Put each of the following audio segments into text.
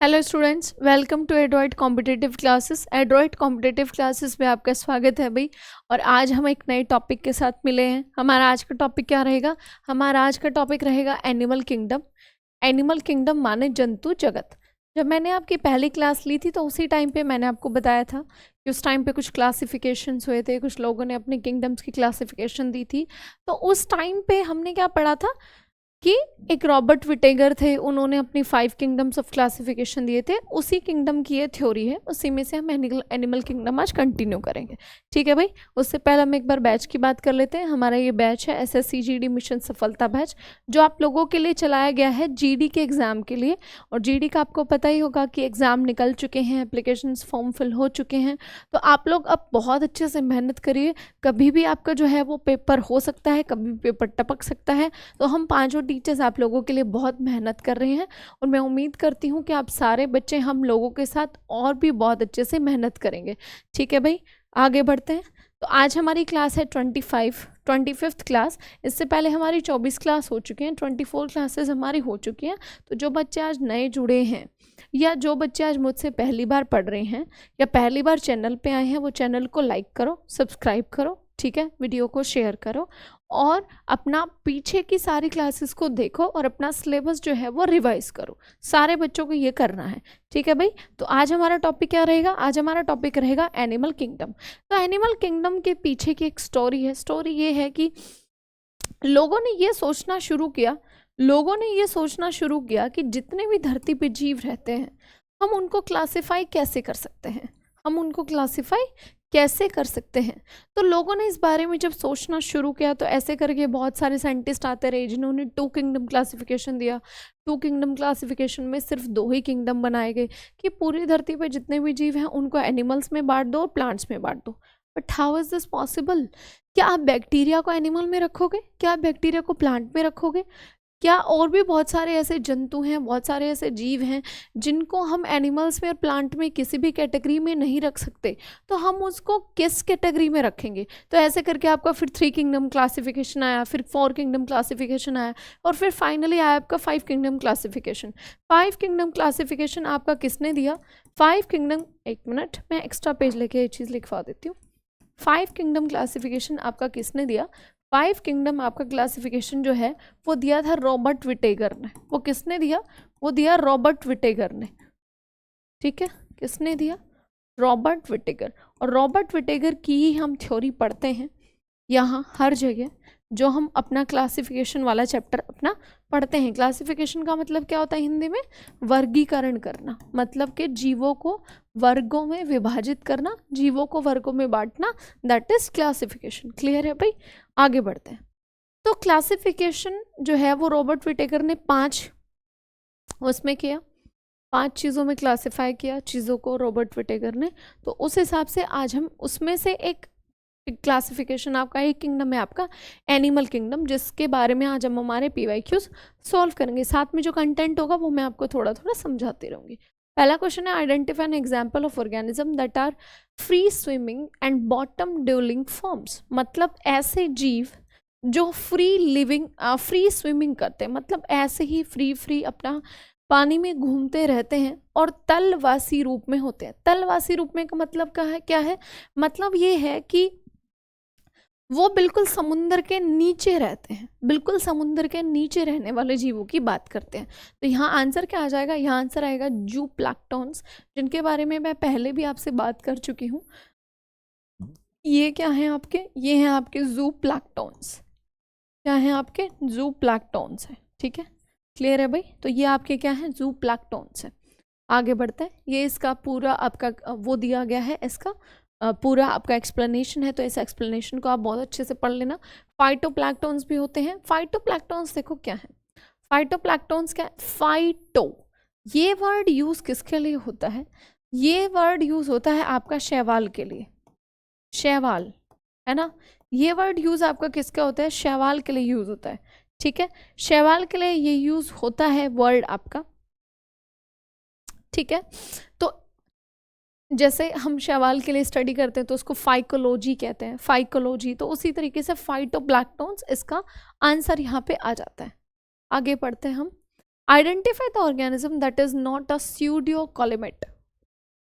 Hello students, welcome to Adroid competitive classes. Adroid competitive classes में आपका स्वागत है भाई। और आज हम एक नए टॉपिक के साथ मिले हैं। हमारा आज का टॉपिक क्या रहेगा? हमारा आज का टॉपिक रहेगा एनिमल किंगडम। एनिमल किंगडम माने जंतु जगत। जब मैंने आपकी पहली क्लास ली थी तो उसी टाइम पे मैंने आपको बताया था कि उस टाइम पे कुछ क्लासिफिकेशंस हुए थे, कुछ लोगों ने अपने किंगडम्स की क्लासिफिकेशन दी थी। तो उस टाइम पे हमने क्या पढ़ा था कि एक रॉबर्ट विटेगर थे, उन्होंने अपनी 5 किंगडम्स ऑफ क्लासिफिकेशन दिए थे। उसी किंगडम की ये थ्योरी है, उसी में से हम एनिमल किंगडम आज कंटिन्यू करेंगे। ठीक है भाई। उससे पहले हम एक बार बैच की बात कर लेते हैं। हमारा ये बैच है SSC GD मिशन सफलता बैच, जो आप लोगों के लिए चलाया गया है GD के एग्ज़ाम के लिए। और GD का आपको पता ही होगा कि एग्ज़ाम निकल चुके हैं, एप्लीकेशंस फॉर्म फिल हो चुके हैं। तो आप लोग अब बहुत अच्छे से मेहनत करिए। कभी भी आपका जो है वो पेपर हो सकता है, कभी भी पेपर टपक सकता है। तो हम पांचों टीचर्स आप लोगों के लिए बहुत मेहनत कर रहे हैं और मैं उम्मीद करती हूँ कि आप सारे बच्चे हम लोगों के साथ और भी बहुत अच्छे से मेहनत करेंगे। ठीक है भाई, आगे बढ़ते हैं। तो आज हमारी क्लास है 25th क्लास। इससे पहले हमारी 24 क्लास हो चुकी हैं, 24 क्लासेस हमारी हो चुकी हैं। तो जो बच्चे आज नए जुड़े हैं या जो बच्चे आज मुझसे पहली बार पढ़ रहे हैं या पहली बार चैनल पे आए हैं, वो चैनल को लाइक करो, सब्सक्राइब करो। ठीक है, वीडियो को शेयर करो और अपना पीछे की सारी क्लासेस को देखो और अपना सिलेबस जो है वो रिवाइज करो। सारे बच्चों को ये करना है। ठीक है भाई। तो आज हमारा टॉपिक क्या रहेगा? आज हमारा टॉपिक रहेगा एनिमल किंगडम। तो एनिमल किंगडम के पीछे की एक स्टोरी है। स्टोरी ये है कि लोगों ने ये सोचना शुरू किया कि जितने भी धरती पे जीव रहते हैं, हम उनको क्लासिफाई कैसे कर सकते हैं। तो लोगों ने इस बारे में जब सोचना शुरू किया तो ऐसे करके बहुत सारे साइंटिस्ट आते रहे जिन्होंने 2 किंगडम क्लासिफिकेशन दिया। 2 किंगडम क्लासिफिकेशन में सिर्फ 2 ही किंगडम बनाए गए कि पूरी धरती पे जितने भी जीव हैं उनको एनिमल्स में बांट दो और प्लांट्स में बांट दो। But how is this possible? क्या आप बैक्टीरिया को एनिमल में रखोगे? क्या आप बैक्टीरिया को प्लांट में रखोगे? क्या और भी बहुत सारे ऐसे जंतु हैं, बहुत सारे ऐसे जीव हैं जिनको हम एनिमल्स में और प्लांट में किसी भी कैटेगरी में नहीं रख सकते? तो हम उसको किस कैटेगरी में रखेंगे? तो ऐसे करके आपका फिर 3 किंगडम क्लासिफिकेशन आया, फिर 4 किंगडम क्लासिफिकेशन आया और फिर फाइनली आया आपका 5 किंगडम क्लासिफिकेशन। 5 किंगडम क्लासिफिकेशन आपका किसने दिया? 5 किंगडम, एक मिनट मैं एक्स्ट्रा पेज लेके ये चीज़ लिखवा देती हूँ। 5 किंगडम क्लासिफिकेशन आपका किसने दिया? 5 किंगडम आपका क्लासिफिकेशन जो है वो दिया था रॉबर्ट विटेगर ने। वो किसने दिया? वो दिया रॉबर्ट विटेगर ने। ठीक है, किसने दिया? रॉबर्ट विटेगर। और रॉबर्ट विटेगर की ही हम थ्योरी पढ़ते हैं यहाँ हर जगह, जो हम अपना क्लासिफिकेशन वाला चैप्टर अपना पढ़ते हैं। क्लासिफिकेशन का मतलब क्या होता है हिंदी में? वर्गीकरण करना, मतलब कि जीवों को वर्गों में विभाजित करना, जीवों को वर्गों में बांटना, दैट इज क्लासिफिकेशन। क्लियर है भाई? आगे बढ़ते हैं। तो क्लासिफिकेशन जो है वो रॉबर्ट विटेकर ने 5 चीज़ों में क्लासिफाई किया चीज़ों को रॉबर्ट विटेकर ने। तो उस हिसाब से आज हम उसमें से एक क्लासिफिकेशन, आपका एक किंगडम है आपका एनिमल किंगडम, जिसके बारे में आज हम हमारे PYQs सॉल्व करेंगे। साथ में जो कंटेंट होगा वो मैं आपको थोड़ा थोड़ा समझाती रहूंगी। पहला क्वेश्चन है, identify an example of organism that are free swimming and bottom dwelling forms. मतलब ऐसे जीव जो फ्री स्विमिंग करते हैं, मतलब ऐसे ही फ्री अपना पानी में घूमते रहते हैं और तलवासी रूप में होते हैं। तलवासी रूप में का मतलब क्या है? मतलब ये है कि वो बिल्कुल समुद्र के नीचे रहते हैं, बिल्कुल समुद्र के नीचे रहने वाले जीवों की बात करते हैं। तो यहाँ आंसर क्या आ जाएगा? यहाँ आंसर आएगा जू प्लैंक्टन्स, जिनके बारे में मैं पहले भी आपसे बात कर चुकी हूँ। ये क्या है आपके? ये हैं आपके जू प्लैंक्टन्स। क्या है आपके? जू प्लैंक्टन्स है। ठीक है, क्लियर है भाई? तो ये आपके क्या है? जू प्लैंक्टन्स है। आगे बढ़ते हैं। ये इसका पूरा आपका वो दिया गया है, इसका पूरा आपका एक्सप्लेनेशन है। तो इस एक्सप्लेनेशन को आप बहुत अच्छे से पढ़ लेना। फाइटोप्लैंक्टन्स भी होते हैं। फाइटोप्लैंक्टन्स देखो क्या है? फाइटोप्लैंक्टन्स क्या है? फाइटो, ये वर्ड यूज किसके लिए होता है? ये वर्ड यूज होता है आपका शैवाल के लिए। शैवाल है ना? ये वर्ड यूज आपका किसका होता है? शैवाल के लिए यूज होता है। ठीक है, शैवाल के लिए ये यूज होता है वर्ड आपका। ठीक है, तो जैसे हम शैवाल के लिए स्टडी करते हैं तो उसको फाइकोलॉजी कहते हैं, फाइकोलॉजी। तो उसी तरीके से फाइटोप्लैंक्टन्स, इसका आंसर यहाँ पे आ जाता है। आगे पढ़ते हैं हम। Identify the organism that is not a pseudocoelomate,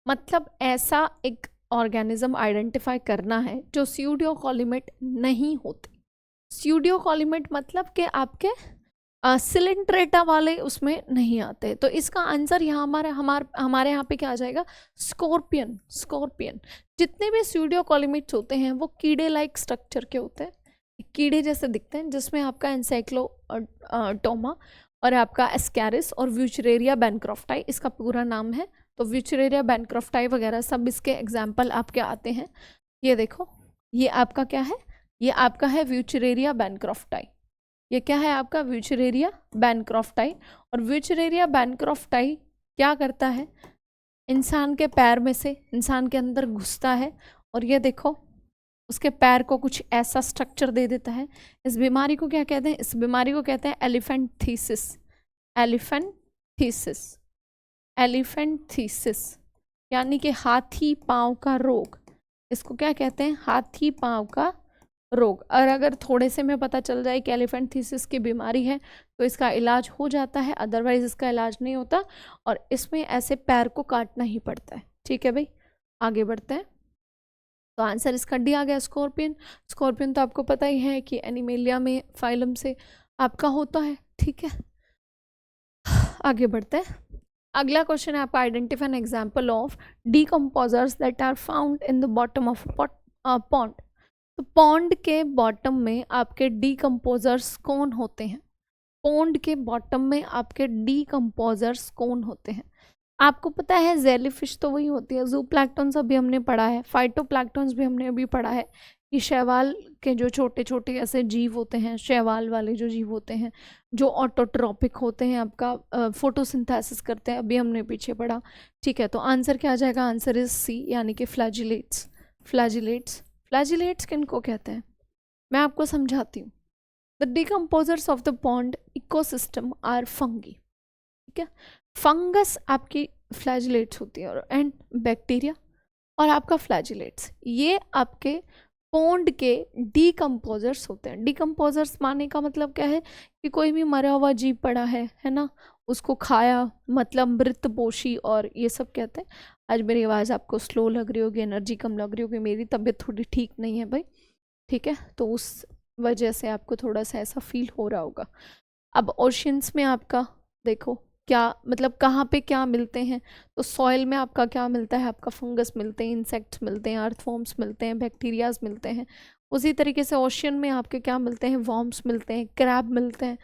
मतलब ऐसा एक ऑर्गेनिज्म आइडेंटिफाई करना है जो स्यूडोकोलिमेट नहीं होते। स्यूडोकोलिमेट मतलब कि आपके सिलेंट्रेटा वाले उसमें नहीं आते। तो इसका आंसर यहाँ हमारे यहाँ पे क्या आ जाएगा, स्कॉर्पियन। स्कॉर्पियन। जितने भी स्यूडोकोलिमेट्स होते हैं वो कीड़े लाइक स्ट्रक्चर के होते हैं, कीड़े जैसे दिखते हैं, जिसमें आपका एंसाइक्लोटोमा और आपका एस्कैरिस और व्यूचरेरिया बैनक्रॉफ्टाई इसका पूरा नाम है। तो व्यूचरेरिया बैनक्रॉफ्टाई वगैरह सब इसके एग्जाम्पल आपके आते हैं। ये देखो, ये आपका क्या है, ये आपका है व्यूचरेरिया बैनक्रॉफ्टाई। ये क्या है आपका, व्यूचरेरिया बैनक्रॉफ्टाई। और व्यूचरेरिया बैनक्रॉफ्टाई क्या करता है, इंसान के पैर में से इंसान के अंदर घुसता है और ये देखो उसके पैर को कुछ ऐसा स्ट्रक्चर दे देता है। इस बीमारी को क्या कहते हैं, इस बीमारी को कहते हैं एलिफेंथीसिस। एलिफेंथीसिस, एलिफेंथीसिस यानी कि हाथी पांव का रोग। इसको क्या कहते हैं, हाथी पांव का रोग। और अगर थोड़े से में पता चल जाए कि एलिफेंथीसिस की बीमारी है तो इसका इलाज हो जाता है, अदरवाइज इसका इलाज नहीं होता और इसमें ऐसे पैर को काटना ही पड़ता है। ठीक है भाई, आगे बढ़ते हैं। तो आंसर इसका डी आ गया, स्कॉर्पियन। स्कॉर्पियन तो आपको पता ही है कि एनिमेलिया में फाइलम से आपका होता है। ठीक है, आगे बढ़ते हैं। अगला क्वेश्चन है आपका, identify an example of decomposers that are found in the bottom of pond. तो पॉन्ड के बॉटम में आपके डीकम्पोजर्स कौन होते हैं, पॉन्ड के बॉटम में आपके डीकम्पोजर्स कौन होते हैं। आपको पता है जेलीफिश तो वही होती है, जूप्लैंक्टन्स अभी हमने पढ़ा है, फाइटोप्लैंक्टन्स भी हमने अभी पढ़ा है कि शैवाल के जो छोटे छोटे ऐसे जीव होते हैं, शैवाल वाले जो जीव होते हैं जो ऑटोट्रॉपिक होते हैं, आपका फोटोसिंथेसिस करते हैं, अभी हमने पीछे पढ़ा। ठीक है, तो आंसर क्या आ जाएगा, आंसर इज सी यानी कि फ्लैजिलेट्स। फ्लैजिलेट्स, फ्लैजिलेट्स किनको कहते हैं मैं आपको समझाती हूँ। The decomposers of the pond ecosystem are fungi. ठीक है, फंगस आपकी फ्लैजिलेट्स होती है और एंड बैक्टीरिया और आपका फ्लैजिलेट्स, ये आपके पॉन्ड के डीकम्पोजर्स होते हैं। डीकम्पोजर्स माने का मतलब क्या है कि कोई भी मरा हुआ जीव पड़ा है ना, उसको खाया, मतलब मृतपोषी और ये सब कहते हैं। आज मेरी आवाज़ आपको स्लो लग रही होगी, एनर्जी कम लग रही होगी, मेरी तबीयत थोड़ी ठीक नहीं है भाई। ठीक है, तो उस वजह से आपको थोड़ा सा ऐसा फील हो रहा होगा। अब ओशियंस में आपका देखो क्या मतलब कहाँ पे क्या मिलते हैं, तो सॉइल में आपका क्या मिलता है, आपका फंगस मिलते हैं, इंसेक्ट्स मिलते हैं, अर्थवॉर्म्स मिलते हैं, बैक्टीरियाज मिलते हैं। उसी तरीके से ओशियन में आपके क्या मिलते हैं, वॉर्म्स मिलते हैं, क्रैब मिलते हैं,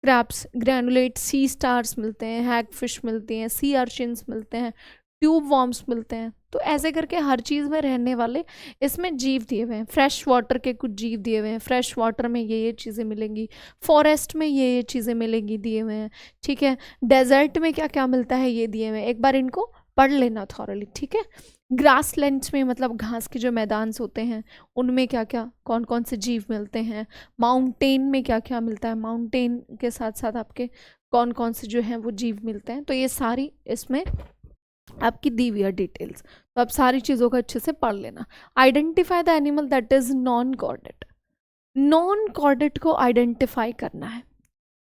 क्रैब्स, ग्रैनुलेट सी स्टार्स मिलते हैं, हैग फिश मिलती हैं, सी अर्चिन्स मिलते हैं, ट्यूब वॉर्म्स मिलते हैं। तो ऐसे करके हर चीज़ में रहने वाले इसमें जीव दिए हुए हैं। फ्रेश वाटर के कुछ जीव दिए हुए हैं, फ्रेश वाटर में ये चीज़ें मिलेंगी, फॉरेस्ट में ये चीज़ें मिलेंगी, दिए हुए हैं। ठीक है, डेजर्ट में क्या क्या मिलता है ये दिए हुए हैं, एक बार इनको पढ़ लेना थॉरली। ठीक है, ग्रास लैंड्स में मतलब घास के जो मैदान होते हैं उनमें क्या क्या कौन कौन से जीव मिलते हैं, माउंटेन में क्या क्या मिलता है, माउंटेन के साथ साथ आपके कौन कौन से जो हैं वो जीव मिलते हैं। तो ये सारी इसमें आपकी दी हुई है डिटेल्स, तो आप सारी चीज़ों को अच्छे से पढ़ लेना। Identify the animal that is non chordate. Non chordate को आइडेंटिफाई करना है,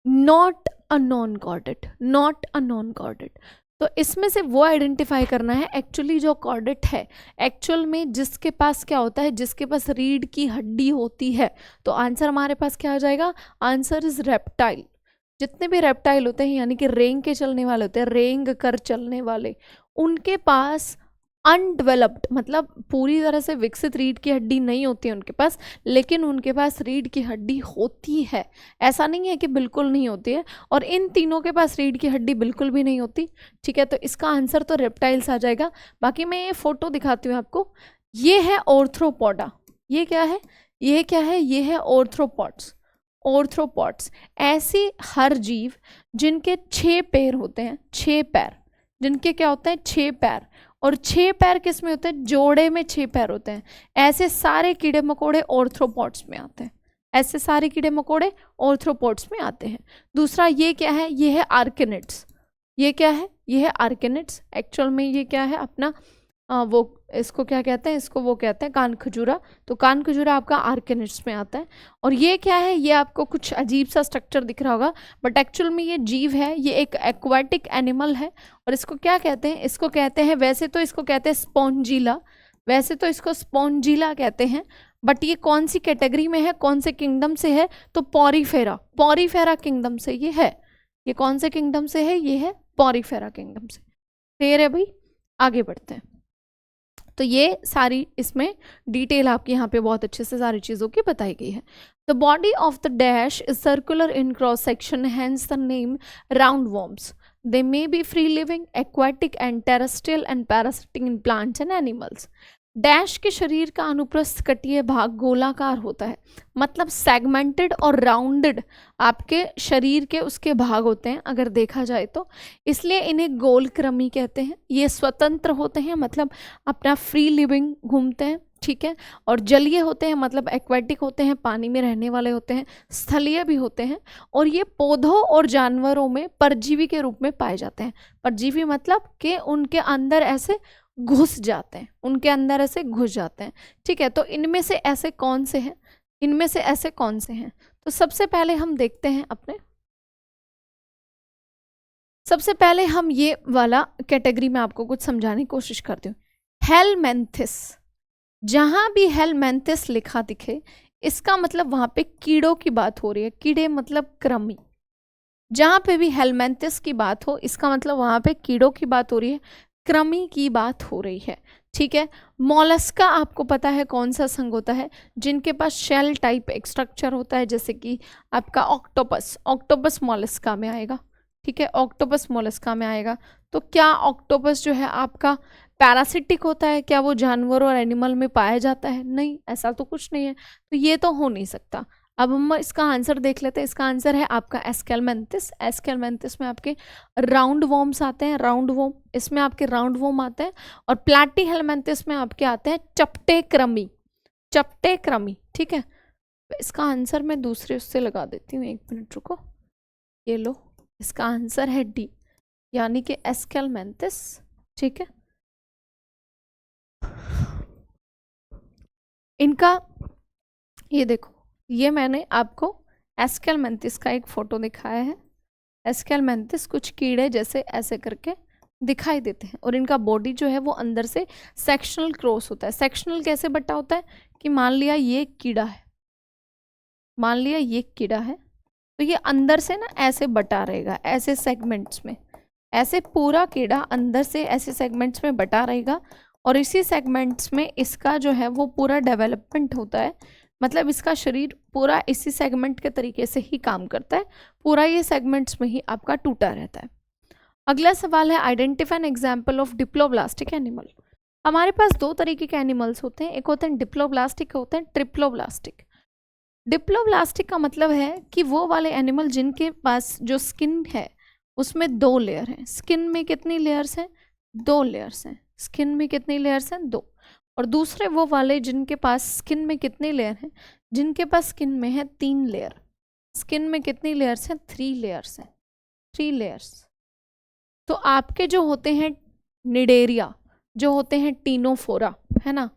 not a non chordate, not a non chordate. तो इसमें से वो आइडेंटिफाई करना है एक्चुअली जो कॉर्डेट है, एक्चुअल में जिसके पास क्या होता है, जिसके पास रीढ़ की हड्डी होती है। तो आंसर हमारे पास क्या आ जाएगा, आंसर इज रेप्टाइल। जितने भी रेप्टाइल होते हैं यानी कि रेंग के चलने वाले होते हैं, रेंग कर चलने वाले, उनके पास अनडेवलप्ड मतलब पूरी तरह से विकसित रीढ़ की हड्डी नहीं होती है उनके पास, लेकिन उनके पास रीढ़ की हड्डी होती है। ऐसा नहीं है कि बिल्कुल नहीं होती है, और इन तीनों के पास रीढ़ की हड्डी बिल्कुल भी नहीं होती। ठीक है, तो इसका आंसर तो रेप्टाइल्स आ जाएगा। बाकी मैं ये फोटो दिखाती हूँ आपको, ये है ऑर्थ्रोपोडा। ये क्या है, ये क्या है, ये है ऑर्थ्रोपॉड्स। ऑर्थ्रोपॉड्स ऐसी हर जीव जिनके 6 पैर होते हैं, 6 पैर, जिनके क्या होते हैं 6 पैर, और 6 पैर किस में होते हैं, जोड़े में 6 पैर होते हैं। ऐसे सारे कीड़े मकोड़े ऑर्थ्रोपॉड्स में आते हैं, ऐसे सारे कीड़े मकोड़े ऑर्थ्रोपॉड्स में आते हैं। दूसरा ये क्या है, ये है आर्किनिड्स। ये क्या है, ये है आर्किनिड्स। एक्चुअल में ये क्या है अपना वो इसको क्या कहते हैं, इसको वो कहते हैं कान खजूरा। तो कान खजूरा आपका आर्केनिड्स में आता है। और ये क्या है, ये आपको कुछ अजीब सा स्ट्रक्चर दिख रहा होगा, बट एक्चुअल में ये जीव है, ये एक एक्वाटिक एनिमल है। और इसको क्या कहते हैं, इसको कहते हैं, वैसे तो इसको कहते हैं स्पॉन्जिला, वैसे तो इसको स्पॉन्जिला कहते हैं, बट ये कौन सी कैटेगरी में है, कौन से किंगडम से है, तो पॉरीफेरा, पॉरीफेरा किंगडम से ये है। ये कौन से किंगडम से है, ये है पॉरीफेरा किंगडम से। क्लियर है भाई, आगे बढ़ते हैं। तो ये सारी इसमें डिटेल आपकी यहाँ पे बहुत अच्छे से सारी चीज़ों की बताई गई है। The body of the dash is circular in cross section, hence the name round worms. They may be free living, aquatic and terrestrial and parasitic in plants and animals. Dash के शरीर का अनुप्रस्थ कटीय भाग गोलाकार होता है, मतलब सेगमेंटेड और राउंडेड आपके शरीर के उसके भाग होते हैं अगर देखा जाए तो, इसलिए इन्हें गोलक्रमी कहते हैं। ये स्वतंत्र होते हैं, मतलब अपना फ्री लिविंग घूमते हैं, ठीक है। और जलीय होते हैं, मतलब एक्वेटिक होते हैं, पानी में रहने वाले होते हैं, स्थलीय भी होते हैं। और ये पौधों और जानवरों में परजीवी के रूप में पाए जाते हैं। परजीवी मतलब कि उनके अंदर ऐसे घुस जाते हैं, उनके अंदर ऐसे घुस जाते हैं, ठीक है। तो इनमें से ऐसे कौन से हैं, इनमें से ऐसे कौन से हैं, तो सबसे पहले हम देखते हैं अपने, सबसे पहले हम ये वाला कैटेगरी में आपको कुछ समझाने की कोशिश करती हूँ। हेलमेंथिस, जहां भी हेलमेंथिस लिखा दिखे इसका मतलब वहां पे कीड़ों की बात हो रही है, कीड़े मतलब कृमि। जहां पे भी हेलमेंथिस की बात हो इसका मतलब वहां पे कीड़ों की बात हो रही है, कृमि की बात हो रही है, ठीक है। मोलस्का आपको पता है कौन सा संघ होता है, जिनके पास शेल टाइप एक स्ट्रक्चर होता है, जैसे कि आपका ऑक्टोपस, ऑक्टोपस मोलस्का में आएगा, ठीक है, ऑक्टोपस मोलस्का में आएगा। तो क्या ऑक्टोपस जो है आपका पैरासिटिक होता है, क्या वो जानवर और एनिमल में पाया जाता है, नहीं, ऐसा तो कुछ नहीं है, तो ये तो हो नहीं सकता। अब हम इसका आंसर देख लेते हैं। इसका आंसर है आपका एस्केलमेंथिस। एस्केलमेंथिस में आपके राउंड वॉर्म्स आते हैं, राउंड वॉर्म, इसमें आपके राउंड वॉर्म आते हैं। और प्लैटीहेलमेंथिस में आपके आते हैं चपटे क्रमी, चपटे क्रमी, ठीक है। इसका आंसर मैं दूसरे उससे लगा देती हूँ, एक मिनट रुको, ये लो, इसका आंसर है डी, यानी कि एस्केलमेंथिस, ठीक है। इनका ये देखो, ये मैंने आपको एस्केलमेंथिस का एक फोटो दिखाया है। एस्केलमेंथिस कुछ कीड़े जैसे ऐसे करके दिखाई देते हैं, और इनका बॉडी जो है वो अंदर से सेक्शनल क्रॉस होता है। सेक्शनल कैसे बटा होता है कि मान लिया ये कीड़ा है, मान लिया ये कीड़ा है, तो ये अंदर से ना ऐसे बटा रहेगा, ऐसे सेगमेंट्स में, ऐसे पूरा कीड़ा अंदर से ऐसे सेगमेंट्स में बटा रहेगा। और इसी सेगमेंट्स में इसका जो है वो पूरा डेवलपमेंट होता है, मतलब इसका शरीर पूरा इसी सेगमेंट के तरीके से ही काम करता है, पूरा ये सेगमेंट्स में ही आपका टूटा रहता है। अगला सवाल है identify an example of diploblastic animal. हमारे पास दो तरीके के एनिमल्स होते हैं, एक होते हैं डिप्लोब्लास्टिक, होते हैं ट्रिप्लोब्लास्टिक। डिप्लोब्लास्टिक का मतलब है कि वो वाले एनिमल जिनके पास जो स्किन है उसमें 2 लेयर हैं। स्किन में कितनी लेयर्स हैं, 2 लेयर्स हैं। स्किन में कितनी लेयर्स हैं, 2। और दूसरे वो वाले जिनके पास स्किन में कितनी लेयर हैं, जिनके पास स्किन में है 3 लेयर। स्किन में कितनी लेयर्स हैं, 3 लेयर्स हैं, 3 लेयर्स। तो आपके जो होते हैं निडेरिया, जो होते हैं टीनोफोरा, है ना,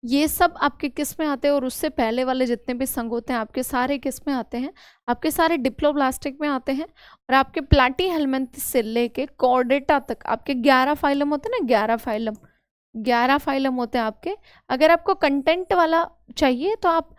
ये सब आपके किस में आते हैं, और उससे पहले वाले जितने भी संघ होते हैं आपके सारे किस में आते हैं, आपके सारे डिप्लोब्लास्टिक में आते हैं। और आपके प्लैटीहेलमिन्थस से लेके कॉर्डेटा तक आपके 11 फाइलम होते हैं ना, 11 फाइलम, 11 फाइलम होते हैं आपके। अगर आपको कंटेंट वाला चाहिए तो आप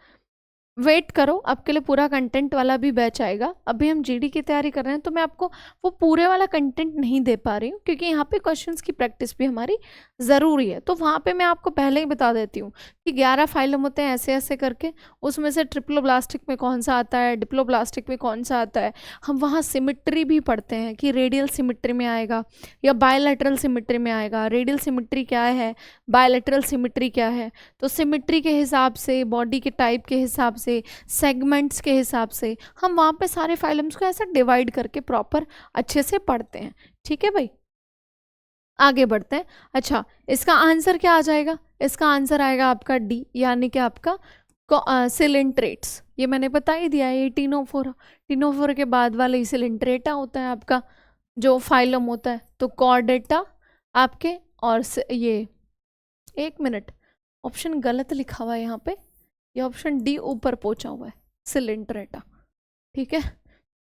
वेट करो, आपके लिए पूरा कंटेंट वाला भी बैच आएगा। अभी हम जीडी की तैयारी कर रहे हैं तो मैं आपको वो पूरे वाला कंटेंट नहीं दे पा रही हूँ, क्योंकि यहाँ पे क्वेश्चंस की प्रैक्टिस भी हमारी ज़रूरी है। तो वहाँ पे मैं आपको पहले ही बता देती हूँ कि 11 फाइलम होते हैं ऐसे ऐसे करके, उसमें से ट्रिप्लोब्लास्टिक में कौन सा आता है, डिप्लोब्लास्टिक में कौन सा आता है। हम वहाँ सिमिट्री भी पढ़ते हैं कि रेडियल सिमिट्री में आएगा या बायलैटरल सिमिट्री में आएगा। रेडियल सिमिट्री क्या है, बायलैटरल सिमिट्री क्या है, तो सिमिट्री के हिसाब से, बॉडी के टाइप के हिसाब से, सेगमेंट्स के हिसाब से हम वहाँ पे सारे फाइलम्स को ऐसा डिवाइड करके प्रॉपर अच्छे से पढ़ते हैं। ठीक है भाई, आगे बढ़ते हैं। अच्छा, इसका आंसर क्या आ जाएगा, इसका आंसर आएगा आपका डी, यानी कि आपका सिलिंट्रेट्स। ये मैंने बता ही दिया है, ये टीनोफोरा, टीनोफोरा के बाद वाले ही सिलिंट्रेटा होता है आपका जो फाइलम होता है। तो कॉर्डेटा आपके और ये एक मिनट, ऑप्शन गलत लिखा हुआ है यहाँ पे, ये ऑप्शन डी ऊपर पहुंचा हुआ है, सिलेंट्रेटा, ठीक है।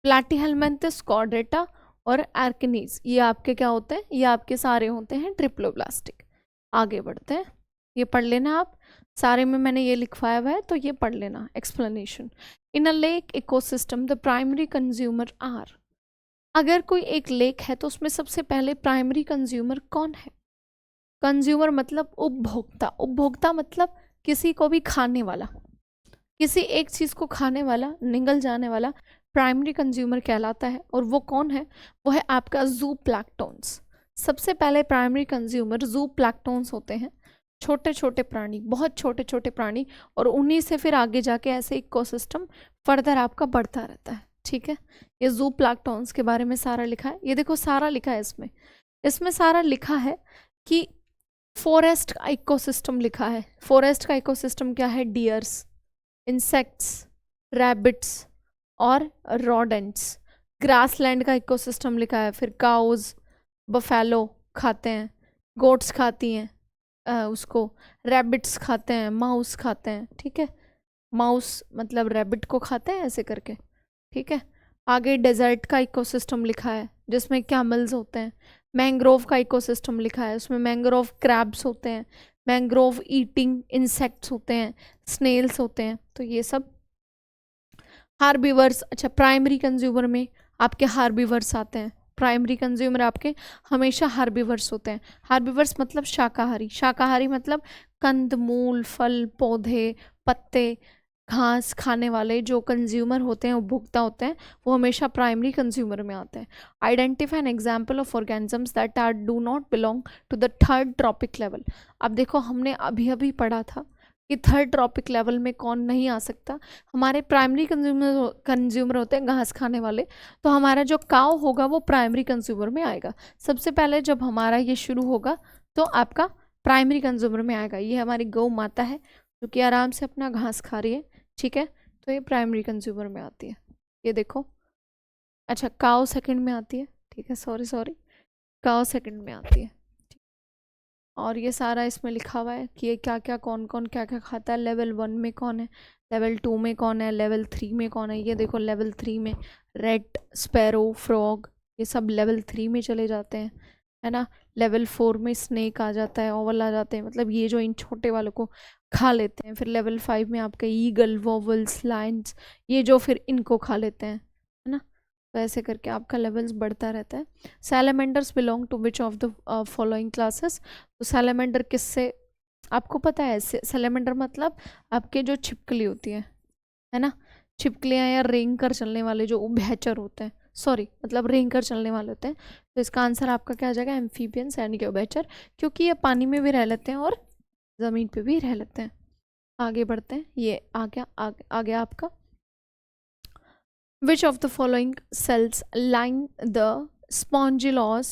प्लैटीहेलमिन्थस कॉर्डेटा और एर्किनीज, ये आपके क्या होते हैं, ये आपके सारे होते हैं ट्रिप्लोब्लास्टिक। आगे बढ़ते हैं, ये पढ़ लेना आप, सारे में मैंने ये लिखवाया हुआ है तो ये पढ़ लेना। Explanation, in a lake ecosystem the primary consumer are, अगर कोई एक लेक है तो उसमें सबसे पहले प्राइमरी कंज्यूमर कौन है? कंज्यूमर मतलब उपभोक्ता, उपभोक्ता मतलब किसी को भी खाने वाला, किसी एक चीज़ को खाने वाला, निगल जाने वाला प्राइमरी कंज्यूमर कहलाता है। और वो कौन है? वो है आपका जू प्लैंक्टन्स। सबसे पहले प्राइमरी कंज्यूमर जू प्लैंक्टन्स होते हैं, छोटे छोटे प्राणी, बहुत छोटे छोटे प्राणी, और उन्हीं से फिर आगे जाके ऐसे इकोसिस्टम फर्दर आपका बढ़ता रहता है, ठीक है। ये जू प्लैंक्टन्स के बारे में सारा लिखा है, ये देखो सारा लिखा है इसमें, इसमें सारा लिखा है कि फॉरेस्ट का इकोसिस्टम लिखा है। फॉरेस्ट का इकोसिस्टम क्या है? डियर्स, इंसेक्ट्स, रैबिट्स और रोडेंट्स। ग्रासलैंड का इकोसिस्टम लिखा है, फिर काउज, बफेलो खाते हैं, गोट्स खाती हैं उसको, रैबिट्स खाते हैं, माउस खाते हैं, ठीक है। माउस मतलब रैबिट को खाते हैं ऐसे करके, ठीक है। आगे डेजर्ट का इकोसिस्टम लिखा है जिसमें कैमल्स होते हैं। मैंग्रोव का इकोसिस्टम लिखा है, उसमें मैंग्रोव क्रैब्स होते हैं, मैंग्रोव ईटिंग इंसेक्ट्स होते हैं, स्नेल्स होते हैं। तो ये सब हार्बिवर्स। अच्छा, प्राइमरी कंज्यूमर में आपके हार्बिवर्स आते हैं, प्राइमरी कंज्यूमर आपके हमेशा हार्बिवर्स होते हैं। हार्बिवर्स मतलब शाकाहारी, शाकाहारी मतलब कंद मूल, फल, पौधे, पत्ते, घास खाने वाले जो कंज्यूमर होते हैं, उपभोक्ता होते हैं, वो हमेशा प्राइमरी कंज्यूमर में आते हैं। Identify an example of organisms that are do not belong to the third trophic level. अब देखो हमने अभी अभी पढ़ा था कि थर्ड ट्रॉपिक लेवल में कौन नहीं आ सकता, हमारे प्राइमरी कंज्यूमर होते हैं घास खाने वाले। तो हमारा जो काव होगा वो प्राइमरी कंज्यूमर में आएगा। सबसे पहले जब हमारा ये शुरू होगा तो आपका प्राइमरी कंज्यूमर में आएगा। ये हमारी गौ माता है जो कि आराम से अपना घास खा रही है, ठीक है, तो ये प्राइमरी कंज्यूमर में आती है। ये देखो, अच्छा काव सेकंड में आती है, ठीक है, सॉरी काव सेकंड में आती है। और ये सारा इसमें लिखा हुआ है कि ये क्या क्या कौन कौन क्या क्या खाता है। लेवल 1 में कौन है, लेवल 2 में कौन है, लेवल 3 में कौन है। ये देखो लेवल 3 में रेट, स्पैरो, फ्रॉग, ये सब लेवल 3 में चले जाते हैं, है ना। लेवल 4 में स्नेक आ जाता है, ओवल आ जाते हैं, मतलब ये जो इन छोटे वालों को खा लेते हैं। फिर लेवल 5 में आपके ईगल, वोवल्स, लायंस, ये जो फिर इनको खा लेते हैं, है ना। तो ऐसे करके आपका लेवल्स बढ़ता रहता है। Salamanders belong to which of the following classes. तो सैलेमेंडर किससे, आपको पता है, सैलेमेंडर मतलब आपके जो छिपकली होती है ना, छिपकलियाँ या रेंग कर चलने वाले जो उभयचर होते हैं, सॉरी मतलब रेंग कर चलने वाले होते हैं। तो इसका आंसर आपका क्या आ जाएगा? एम्फीबियंस यानी कि उभयचर, क्योंकि ये पानी में भी रह लेते हैं और ज़मीन पे भी रह लेते हैं। आगे बढ़ते हैं, ये आ गया आपका Which of the following cells line the spongylose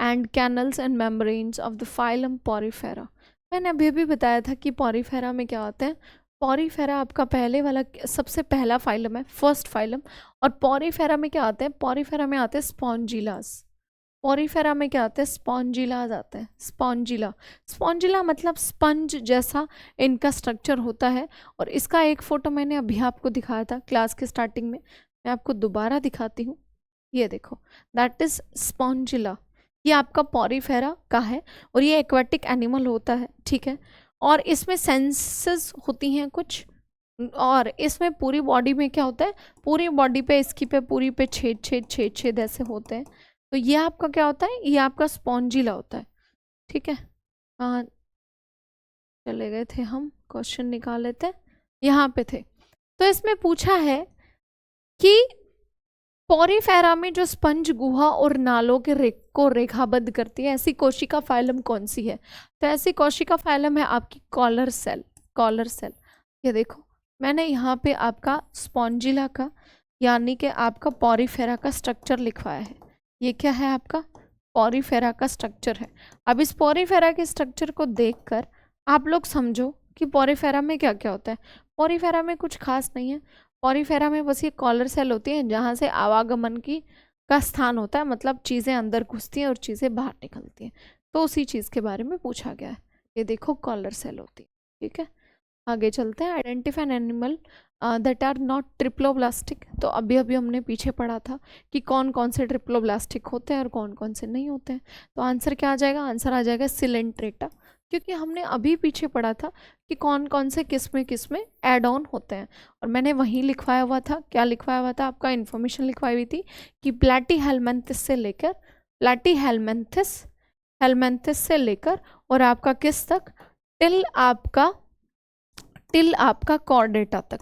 and canals and membranes of the phylum Porifera? मैंने अभी अभी बताया था कि पॉरीफेरा में क्या होता है। पॉरीफेरा आपका पहले वाला सबसे पहला फाइलम है, फर्स्ट फाइलम। और पॉरीफेरा में क्या आते हैं? पॉरीफेरा में आते हैं स्पॉन्जिलास। पॉरीफेरा में क्या आते हैं? स्पॉन्जिलास आते हैं। स्पॉन्जिला मतलब स्पंज जैसा इनका स्ट्रक्चर होता है। और इसका एक फ़ोटो मैंने अभी आपको दिखाया था क्लास के स्टार्टिंग में, मैं आपको दोबारा दिखाती हूँ। ये देखो, दैट इज़ स्पॉन्जिला, ये आपका पॉरीफेरा का है और ये एक्वाटिक एनिमल होता है, ठीक है। और इसमें सेंसेस होती हैं कुछ, और इसमें पूरी बॉडी में क्या होता है, पूरी बॉडी पे इसकी पे पूरी पे छेद ऐसे होते हैं। तो ये आपका क्या होता है? ये आपका स्पॉन्जिला होता है, ठीक है। हाँ चले गए थे हम, क्वेश्चन निकाल लेते हैं, यहाँ पे थे। तो इसमें पूछा है कि पॉरीफेरा में जो स्पंज गुहा और नालों के को रेखाबद्ध करती है ऐसी कोशिका फाइलम कौन सी है? तो ऐसी कोशिका फाइलम है आपकी कॉलर सेल। कॉलर सेल, ये देखो मैंने यहाँ पे आपका स्पॉन्जिला का यानी कि आपका पॉरीफेरा का स्ट्रक्चर लिखवाया है। ये क्या है? आपका पॉरीफेरा का स्ट्रक्चर है। अब इस पॉरीफेरा के स्ट्रक्चर को देखकर आप लोग समझो कि पॉरीफेरा में क्या क्या होता है। पॉरीफेरा में कुछ खास नहीं है, पॉरीफेरा में बस ये कॉलर सेल होती हैं जहाँ से आवागमन का स्थान होता है, मतलब चीज़ें अंदर घुसती हैं और चीज़ें बाहर निकलती हैं। तो उसी चीज़ के बारे में पूछा गया है, ये देखो कॉलर सेल होती है, ठीक है। आगे चलते हैं। Identify an animal that are not triploblastic. तो अभी अभी हमने पीछे पढ़ा था कि कौन कौन से ट्रिप्लोब्लास्टिक होते हैं और कौन कौन से नहीं होते हैं। तो आंसर क्या आ जाएगा? आंसर आ जाएगा सिलेंट्रेटा, क्योंकि हमने अभी पीछे पढ़ा था कि कौन कौन से किस में एड ऑन होते हैं। और मैंने वहीं लिखवाया हुआ था, क्या लिखवाया हुआ था? आपका इन्फॉर्मेशन लिखवाई हुई थी कि प्लैटीहेल्मिन्थस से लेकर हेल्मिन्थस से लेकर और आपका किस तक? टिल आपका कॉर्डेटा तक।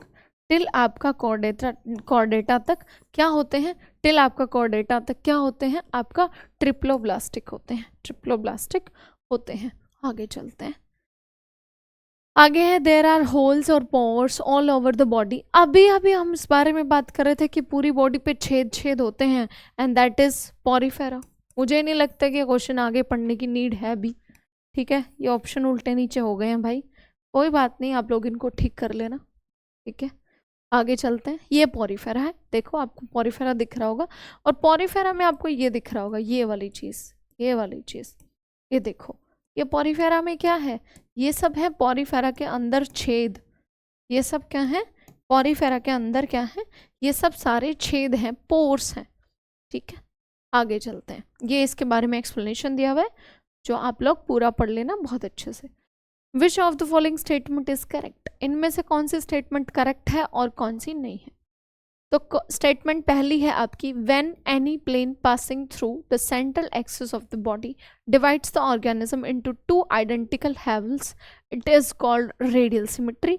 टिल आपका कॉर्डेटा तक क्या होते हैं? टिल आपका कॉर्डेटा तक क्या होते हैं? आपका ट्रिप्लोब्लास्टिक होते हैं, ट्रिप्लोब्लास्टिक होते हैं। आगे चलते हैं। आगे है देयर आर होल्स और pores all over the body. अभी अभी हम इस बारे में बात कर रहे थे कि पूरी बॉडी पे छेद होते हैं, एंड दैट इज पॉरीफेरा। मुझे नहीं लगता कि क्वेश्चन आगे पढ़ने की नीड है भी, ठीक है। ये ऑप्शन उल्टे नीचे हो गए हैं भाई, कोई बात नहीं, आप लोग इनको ठीक कर लेना, ठीक है। आगे चलते हैं। ये पॉरीफेरा है, देखो आपको पॉरीफेरा दिख रहा होगा, और पॉरीफेरा में आपको ये दिख रहा होगा, ये वाली चीज़, ये देखो, ये पॉरीफेरा में क्या है? ये सब है पॉरीफेरा के अंदर छेद। ये सब क्या है? पॉरीफेरा के अंदर क्या है? ये सब सारे छेद हैं, पोर्स हैं, ठीक है। आगे चलते हैं। ये इसके बारे में एक्सप्लेनेशन दिया हुआ है, जो आप लोग पूरा पढ़ लेना बहुत अच्छे से। विच of the following statement is correct? इनमें से कौन सी स्टेटमेंट करेक्ट है और कौन सी नहीं है? तो स्टेटमेंट पहली है आपकी, when any plane passing through the central axis of the body divides the organism into two identical halves, it is called radial symmetry.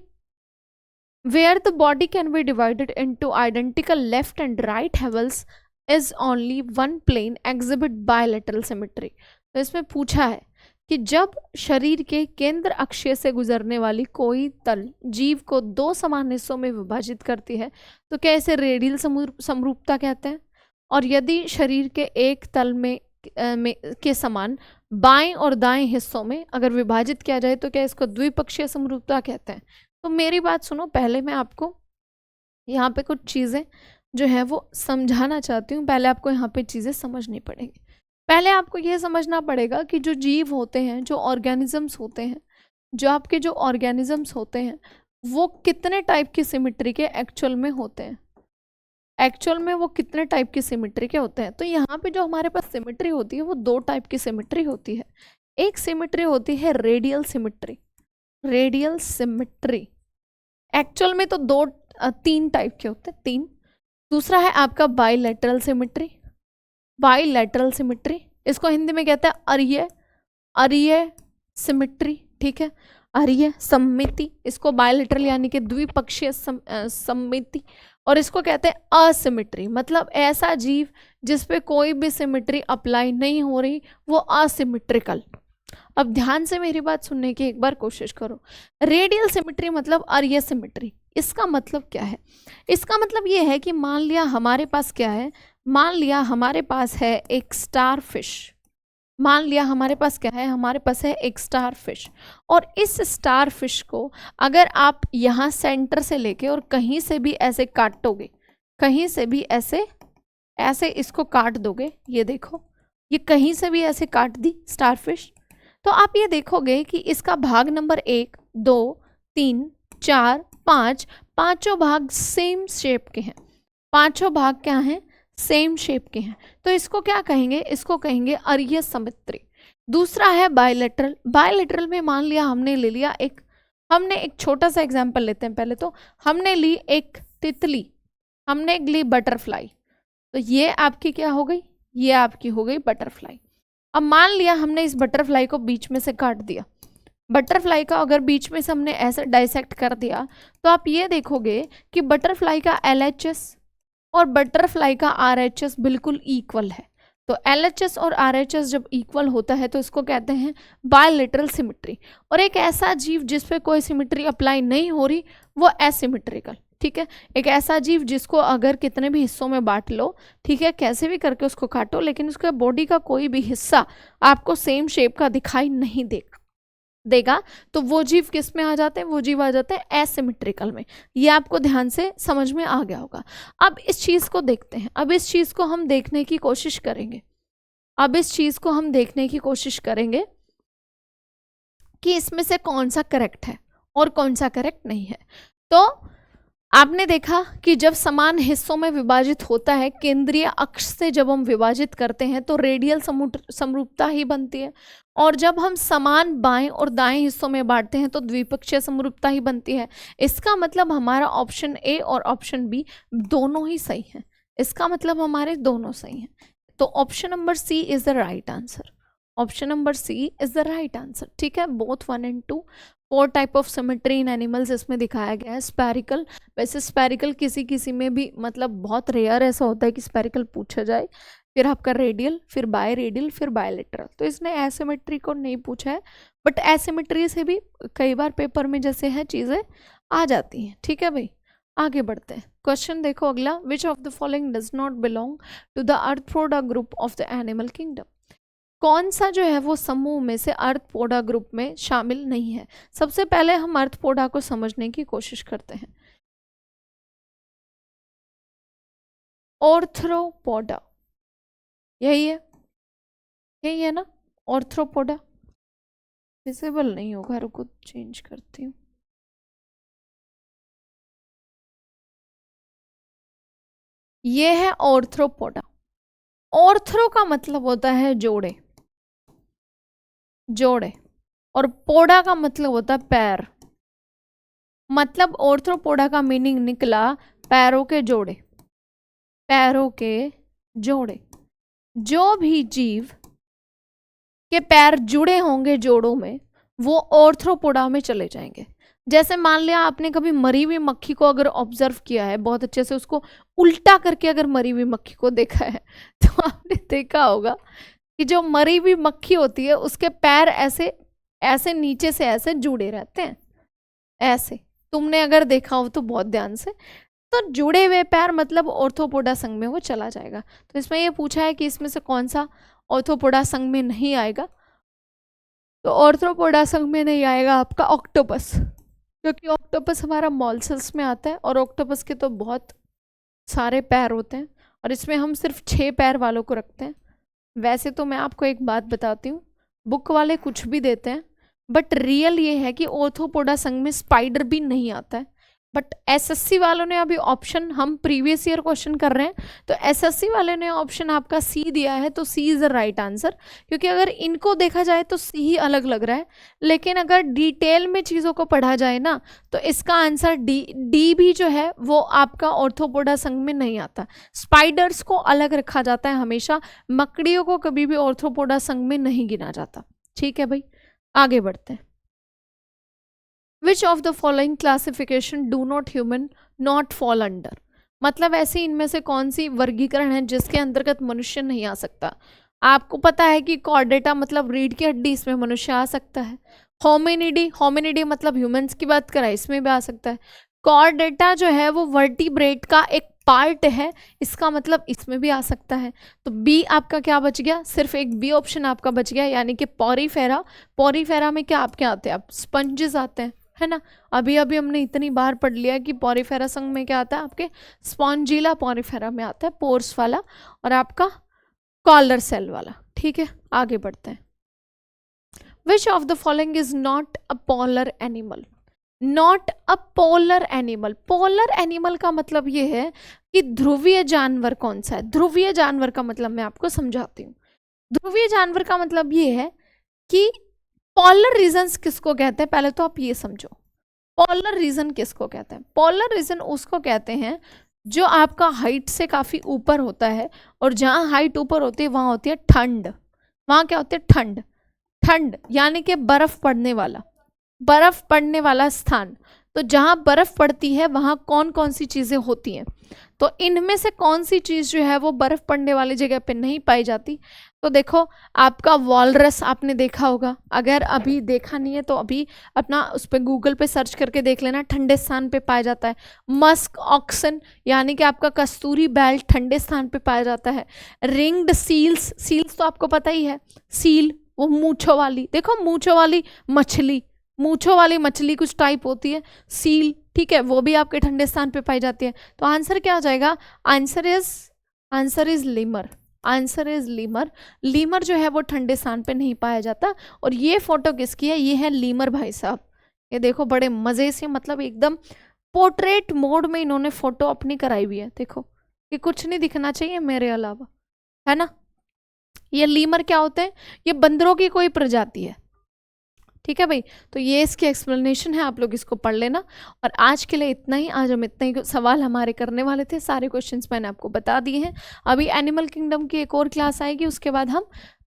Where the body can be divided into identical left and right halves is only one plane exhibit bilateral symmetry. तो इसमें पूछा है कि जब शरीर के केंद्र अक्षीय से गुजरने वाली कोई तल जीव को दो समान हिस्सों में विभाजित करती है तो क्या इसे रेडियल समरूपता कहते हैं? और यदि शरीर के एक तल में के समान बाएं और दाएं हिस्सों में अगर विभाजित किया जाए तो क्या इसको द्विपक्षीय समरूपता कहते हैं? तो मेरी बात सुनो, पहले मैं आपको यहाँ पे कुछ चीज़ें जो है वो समझाना चाहती हूँ। पहले आपको यहाँ पे चीज़ें समझनी पड़ेगी। पहले आपको ये समझना पड़ेगा कि जो जीव होते हैं, जो ऑर्गेनिजम्स होते हैं, जो आपके जो ऑर्गेनिजम्स होते हैं, वो कितने टाइप की सिमेट्री के एक्चुअल में होते हैं। एक्चुअल में वो कितने टाइप की सिमेट्री के होते हैं? तो यहाँ पे जो हमारे पास सिमेट्री होती है वो दो टाइप की सिमेट्री होती है। एक सिमेट्री होती है radial symmetry. Radial symmetry actual में तो तीन टाइप के होते हैं, तीन। दूसरा है आपका बाइलैटरल सिमेट्री। बाइलैटरल सिमेट्री, इसको हिंदी में कहते हैं अरीय सिमेट्री, ठीक है, अरीय सममिति। इसको बाइलैटरल यानी कि द्विपक्षीय सममिति, और इसको कहते हैं असिमेट्री, मतलब ऐसा जीव जिस पे कोई भी सिमेट्री अप्लाई नहीं हो रही, वो असिमेट्रिकल। अब ध्यान से मेरी बात सुनने की एक बार कोशिश करो। रेडियल सिमेट्री मतलब अरीय सिमेट्री, इसका मतलब क्या है? इसका मतलब ये है कि मान लिया हमारे पास क्या है, मान लिया हमारे पास है एक स्टार फिश। मान लिया हमारे पास क्या है, हमारे पास है एक स्टार फिश, और इस स्टार फिश को अगर आप यहाँ सेंटर से लेके और कहीं से भी ऐसे काटोगे, कहीं से भी ऐसे इसको काट दोगे, ये देखो, ये कहीं से भी ऐसे काट दी स्टार फिश, तो आप ये देखोगे कि इसका भाग नंबर 1, 2, 3, 4, 5, पांचों भाग सेम शेप के हैं। पांचों भाग क्या हैं? सेम शेप के हैं। तो इसको क्या कहेंगे? इसको कहेंगे अरीय सिमेट्री। दूसरा है बायलैटरल। बायलैटरल में मान लिया हमने ले लिया हमने एक छोटा सा एग्जांपल लेते हैं। पहले तो हमने ली एक तितली, हमने ली बटरफ्लाई, तो ये आपकी क्या हो गई? ये आपकी हो गई बटरफ्लाई। अब मान लिया हमने इस बटरफ्लाई को बीच में से काट दिया। बटरफ्लाई का अगर बीच में से हमने ऐसे डाइसेक्ट कर दिया तो आप ये देखोगे कि बटरफ्लाई का LHS और बटरफ्लाई का RHS बिल्कुल इक्वल है। तो LHS और RHS जब इक्वल होता है तो इसको कहते हैं बायलैटरल सिमेट्री। और एक ऐसा जीव जिस पे कोई सिमेट्री अप्लाई नहीं हो रही वो एसिमेट्रिकल, ठीक है। एक ऐसा जीव जिसको अगर कितने भी हिस्सों में बांट लो, ठीक है, कैसे भी करके उसको काटो, लेकिन उसके बॉडी का कोई भी हिस्सा आपको सेम शेप का दिखाई नहीं देगा, तो वो जीव किस में आ जाते हैं? वो जीव आ जाते हैं एसिमेट्रिकल में। ये आपको ध्यान से समझ में आ गया होगा। अब इस चीज़ को देखते हैं, अब इस चीज़ को हम देखने की कोशिश करेंगे। कि इसमें से कौन सा करेक्ट है और कौन सा करेक्ट नहीं है। तो आपने देखा कि जब समान हिस्सों में विभाजित होता है, केंद्रीय अक्ष से जब हम विभाजित करते हैं तो रेडियल समरूपता ही बनती है, और जब हम समान बाएं और दाएं हिस्सों में बांटते हैं तो द्विपक्षीय समरूपता ही बनती है। इसका मतलब हमारा ऑप्शन ए और ऑप्शन बी दोनों ही सही है। इसका मतलब हमारे दोनों सही हैं। तो option number C is the right answer. Option number C is the right answer. ठीक है, both 1 and 2। 4 type of symmetry in animals इसमें दिखाया गया है। स्पेरिकल, वैसे स्पेरिकल किसी किसी में भी मतलब बहुत रेयर ऐसा होता है कि स्पेरिकल पूछा जाए, फिर आपका रेडियल, फिर बाय रेडियल, फिर बायलेटरल। तो इसने एसिमेट्री को नहीं पूछा है, बट एसिमेट्री से भी कई बार पेपर में जैसे है चीज़ें आ जाती हैं। ठीक है भाई, आगे बढ़ते हैं। क्वेश्चन देखो अगला, which of the following does not belong to the arthropoda group of the animal kingdom. कौन सा जो है वो समूह में से अर्थ्रोपोडा ग्रुप में शामिल नहीं है। सबसे पहले हम अर्थ्रोपोडा को समझने की कोशिश करते हैं। ऑर्थ्रोपोडा, यही है ना, ऑर्थ्रोपोडा। विजिबल नहीं होगा, रुको चेंज करती हूँ। ये है ऑर्थ्रोपोडा। ऑर्थ्रो का मतलब होता है जोड़े, जोड़े, और पोडा का मतलब होता है पैर। मतलब ऑर्थ्रोपोडा का मीनिंग निकला पैरों के जोड़े, पैरों के जोड़े। जो भी जीव के पैर जुड़े होंगे जोड़ों में वो ऑर्थ्रोपोडा में चले जाएंगे। जैसे मान लिया आपने कभी मरी हुई मक्खी को अगर ऑब्जर्व किया है बहुत अच्छे से, उसको उल्टा करके अगर मरी हुई मक्खी को देखा है तो आपने देखा होगा कि जो मरी हुई मक्खी होती है उसके पैर ऐसे ऐसे नीचे से ऐसे जुड़े रहते हैं, ऐसे। तुमने अगर देखा हो तो बहुत ध्यान से, तो जुड़े हुए पैर मतलब ऑर्थ्रोपोडा संघ में वो चला जाएगा। तो इसमें ये पूछा है कि इसमें से कौन सा ऑर्थ्रोपोडा संघ में नहीं आएगा। तो ऑर्थ्रोपोडा संघ में नहीं आएगा आपका ऑक्टोपस, क्योंकि ऑक्टोपस हमारा मॉलस्कस में आता है और ऑक्टोपस के तो बहुत सारे पैर होते हैं और इसमें हम सिर्फ 6 पैर वालों को रखते हैं। वैसे तो मैं आपको एक बात बताती हूँ, बुक वाले कुछ भी देते हैं, बट रियल ये है कि ऑर्थ्रोपोडा संघ में स्पाइडर भी नहीं आता है। बट एसएससी वालों ने अभी ऑप्शन, हम प्रीवियस ईयर क्वेश्चन कर रहे हैं, तो एसएससी वाले ने ऑप्शन आपका सी दिया है, तो सी इज द राइट आंसर। क्योंकि अगर इनको देखा जाए तो सी ही अलग लग रहा है, लेकिन अगर डिटेल में चीज़ों को पढ़ा जाए ना तो इसका आंसर डी भी जो है वो आपका ऑर्थ्रोपोडा संघ में नहीं आता। स्पाइडर्स को अलग रखा जाता है हमेशा, मकड़ियों को कभी भी ऑर्थ्रोपोडा संघ में नहीं गिना जाता। ठीक है भाई, आगे बढ़ते हैं। विच of the following classification do not human not fall under. मतलब ऐसी इनमें से कौन सी वर्गीकरण है जिसके अंतर्गत मनुष्य नहीं आ सकता। आपको पता है कि कॉर्डेटा मतलब रीढ़ की हड्डी, इसमें मनुष्य आ सकता है। होमिनिडी, होमिनिडी मतलब ह्यूमंस की बात करा, इसमें भी आ सकता है। कॉर्डेटा जो है वो वर्टिब्रेट का एक पार्ट है, इसका मतलब इसमें भी आ सकता है। तो बी आपका क्या बच गया, सिर्फ एक बी ऑप्शन आपका बच गया, यानी कि पॉरीफेरा। पॉरीफेरा में क्या आपके आते हैं, आप स्पंजेस आते हैं, है ना। अभी अभी हमने इतनी बार पढ़ लिया कि पॉरीफेरा संघ में क्या आता है, आपके स्पॉन्जिला पॉरीफेरा में आता है पोर्स वाला, और आपका कॉलर सेल वाला। ठीक है, आगे बढ़ते हैं। विच of the following is not a polar animal. Not a polar animal, polar animal का मतलब ये है कि ध्रुवीय जानवर कौन सा है। ध्रुवीय जानवर का मतलब मैं आपको समझाती हूँ। ध्रुवीय जानवर का मतलब ये है कि पोलर रीजन्स किसको कहते हैं, पहले तो आप ये समझो। पोलर रीजन किसको कहते हैं, पोलर रीजन उसको कहते हैं जो आपका हाइट से काफी ऊपर होता है, और जहां हाइट ऊपर होती है वहां होती है ठंड। वहां क्या होती है, ठंड। ठंड यानी कि बर्फ पड़ने वाला, बर्फ पड़ने वाला स्थान। तो जहां बर्फ पड़ती है वहां कौन कौन सी चीजें होती हैं, तो इनमें से कौन सी चीज जो है वो बर्फ पड़ने वाली जगह पे नहीं पाई जाती। तो देखो आपका वॉलरस आपने देखा होगा, अगर अभी देखा नहीं है तो अभी अपना उस पर गूगल पे सर्च करके देख लेना, ठंडे स्थान पे पाया जाता है। मस्क ऑक्सन यानी कि आपका कस्तूरी बैल ठंडे स्थान पे पाया जाता है। रिंग्ड सील्स, सील्स तो आपको पता ही है, सील वो मूंछों वाली, देखो मूंछों वाली मछली, मूंछों वाली मछली कुछ टाइप होती है सील, ठीक है, वो भी आपके ठंडे स्थान पे पाई जाती है। तो आंसर क्या आ जाएगा, answer is lemur. Answer is lemur. Lemur जो है वो ठंडे स्थान पे नहीं पाया जाता। और ये फोटो किसकी है? ये है लीमर भाई साहब। ये देखो बड़े मजे से, मतलब एकदम पोर्ट्रेट मोड में इन्होंने फोटो अपनी कराई हुई है। देखो ये कुछ नहीं दिखना चाहिए मेरे अलावा, है ना। ये लीमर क्या होते हैं? ये बंदरों की कोई प्रजाति है। ठीक है भाई, तो ये इसकी एक्सप्लेनेशन है, आप लोग इसको पढ़ लेना। और आज के लिए इतना ही। आज हम इतने ही सवाल हमारे करने वाले थे, सारे क्वेश्चंस मैंने आपको बता दिए हैं। अभी एनिमल किंगडम की एक और क्लास आएगी, उसके बाद हम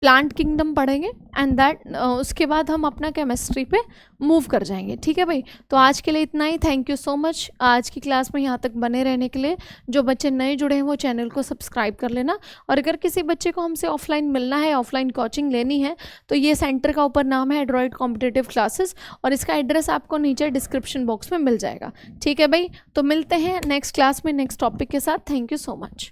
प्लांट किंगडम पढ़ेंगे एंड दैट उसके बाद हम अपना केमिस्ट्री पे मूव कर जाएंगे। ठीक है भाई, तो आज के लिए इतना ही। थैंक यू सो मच आज की क्लास में यहाँ तक बने रहने के लिए। जो बच्चे नए जुड़े हैं वो चैनल को सब्सक्राइब कर लेना। और अगर किसी बच्चे को हमसे ऑफलाइन मिलना है, ऑफलाइन कोचिंग लेनी है, तो ये सेंटर का ऊपर नाम है एड्रॉइड कॉम्पिटिटिव क्लासेस, और इसका एड्रेस आपको नीचे डिस्क्रिप्शन बॉक्स में मिल जाएगा। ठीक है भाई, तो मिलते हैं नेक्स्ट क्लास में नेक्स्ट टॉपिक के साथ। Thank you so much.